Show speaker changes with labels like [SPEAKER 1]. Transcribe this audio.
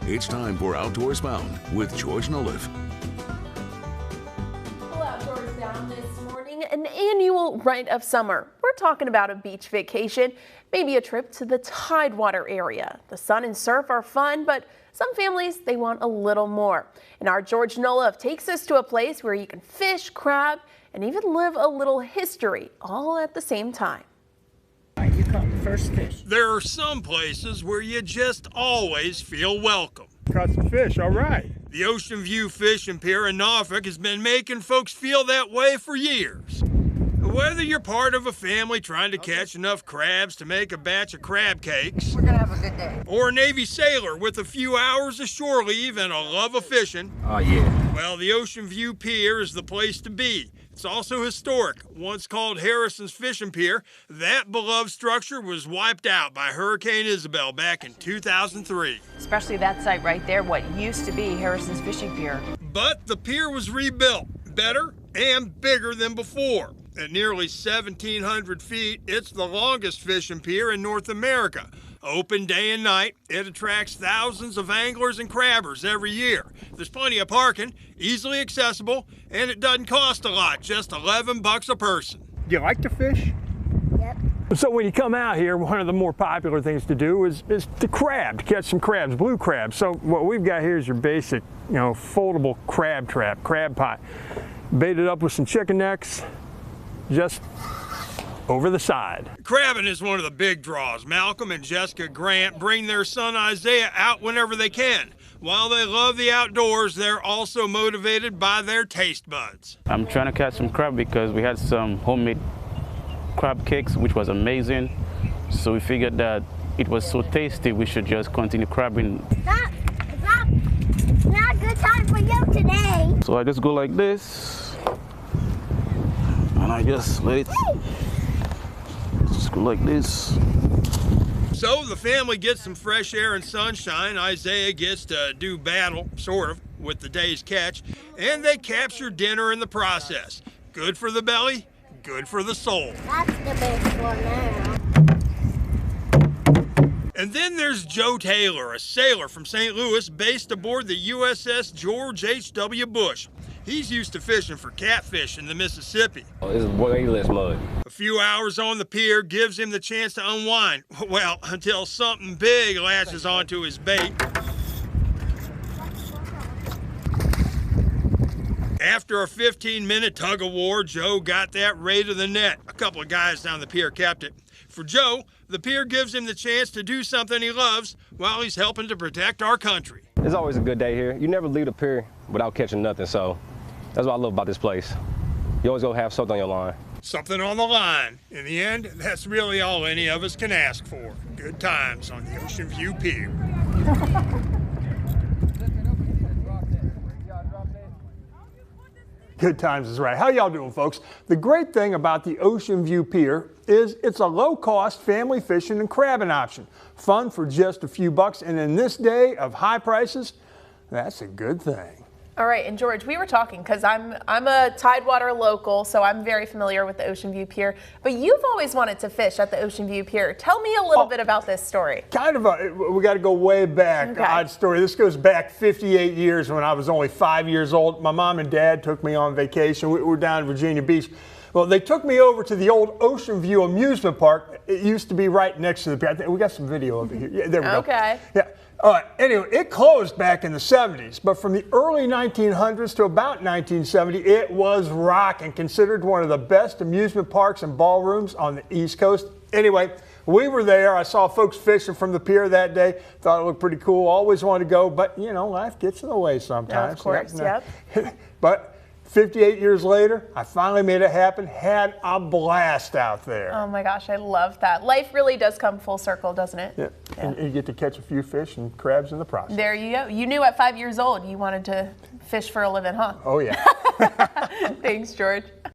[SPEAKER 1] It's time for Outdoors Bound with George Noliff.
[SPEAKER 2] Well, Outdoors Bound this morning, an annual rite of summer. We're talking about a beach vacation, maybe a trip to the Tidewater area. The sun and surf are fun, but some families, they want a little more. And our George Noliff takes us to a place where you can fish, crab, and even live a little history all at the same time.
[SPEAKER 3] You caught the first fish.
[SPEAKER 4] There are some places where you just always feel welcome.
[SPEAKER 5] Caught some fish, all right.
[SPEAKER 4] The Ocean View Fishing Pier in Norfolk has been making folks feel that way for years. Whether you're part of a family trying to catch enough crabs to make a batch of crab cakes,
[SPEAKER 3] We're gonna have a good day.
[SPEAKER 4] or a Navy sailor with a few hours of shore leave and a love of fishing,
[SPEAKER 5] Oh, yeah.
[SPEAKER 4] well, the Ocean View Pier is the place to be. It's also historic. Once called Harrison's Fishing Pier, that beloved structure was wiped out by Hurricane Isabel back in 2003.
[SPEAKER 6] Especially that site right there, what used to be Harrison's Fishing Pier.
[SPEAKER 4] But the pier was rebuilt, better and bigger than before. At nearly 1,700 feet, it's the longest fishing pier in North America. Open day and night, it attracts thousands of anglers and crabbers every year. There's plenty of parking, easily accessible, and it doesn't cost a lot, just $11 a person.
[SPEAKER 5] Do you like to fish?
[SPEAKER 7] Yep.
[SPEAKER 5] So when you come out here, one of the more popular things to do is to catch some crabs, blue crabs. So what we've got here is your basic, foldable crab trap, crab pot. Baited up with some chicken necks, just over the side.
[SPEAKER 4] Crabbing is one of the big draws. Malcolm and Jessica Grant bring their son Isaiah out whenever they can. While they love the outdoors, they're also motivated by their taste buds.
[SPEAKER 8] I'm trying to catch some crab because we had some homemade crab cakes, which was amazing. So we figured that it was so tasty, we should just continue crabbing.
[SPEAKER 7] It's not a good time for you today.
[SPEAKER 8] So I just go like this, and I just let it just go like this.
[SPEAKER 4] So the family gets some fresh air and sunshine. Isaiah gets to do battle, sort of, with the day's catch, and they capture dinner in the process. Good for the belly, good for the soul.
[SPEAKER 7] That's the best one now.
[SPEAKER 4] And then there's Joe Taylor, a sailor from St. Louis based aboard the USS George H.W. Bush. He's used to fishing for catfish in the Mississippi.
[SPEAKER 9] It's way less mud.
[SPEAKER 4] A few hours on the pier gives him the chance to unwind. Well, until something big latches onto his bait. After a 15-minute tug of war, Joe got that right to the net. A couple of guys down the pier kept it. For Joe, the pier gives him the chance to do something he loves while he's helping to protect our country.
[SPEAKER 9] It's always a good day here. You never leave the pier without catching nothing, so that's what I love about this place. You always go have something on your line.
[SPEAKER 4] Something on the line. In the end, that's really all any of us can ask for. Good times on the Ocean View Pier.
[SPEAKER 5] Good times is right. How y'all doing, folks? The great thing about the Ocean View Pier is it's a low-cost family fishing and crabbing option. Fun for just a few bucks, and in this day of high prices, that's a good thing.
[SPEAKER 2] All right, and George, we were talking because I'm a Tidewater local, so I'm very familiar with the Ocean View Pier. But you've always wanted to fish at the Ocean View Pier. Tell me a little bit about this story.
[SPEAKER 5] Kind of we got to go way back.
[SPEAKER 2] Okay.
[SPEAKER 5] Odd story. This goes back 58 years when I was only 5 years old. My mom and dad took me on vacation. We were down in Virginia Beach. Well, they took me over to the old Ocean View amusement park. It used to be right next to the pier. I think we got some video of it here. Yeah, there we go.
[SPEAKER 2] Okay.
[SPEAKER 5] Yeah. All right. Anyway, it closed back in the 70s, but from the early 1900s to about 1970, it was rocking, considered one of the best amusement parks and ballrooms on the East Coast. Anyway, we were there. I saw folks fishing from the pier that day. Thought it looked pretty cool. Always wanted to go, but life gets in the way sometimes.
[SPEAKER 2] Of course, yep.
[SPEAKER 5] But 58 years later, I finally made it happen. Had a blast out there.
[SPEAKER 2] Oh my gosh, I love that. Life really does come full circle, doesn't it?
[SPEAKER 5] Yeah. And you get to catch a few fish and crabs in the process.
[SPEAKER 2] There you go. You knew at 5 years old you wanted to fish for a living, huh?
[SPEAKER 5] Oh, yeah.
[SPEAKER 2] Thanks, George.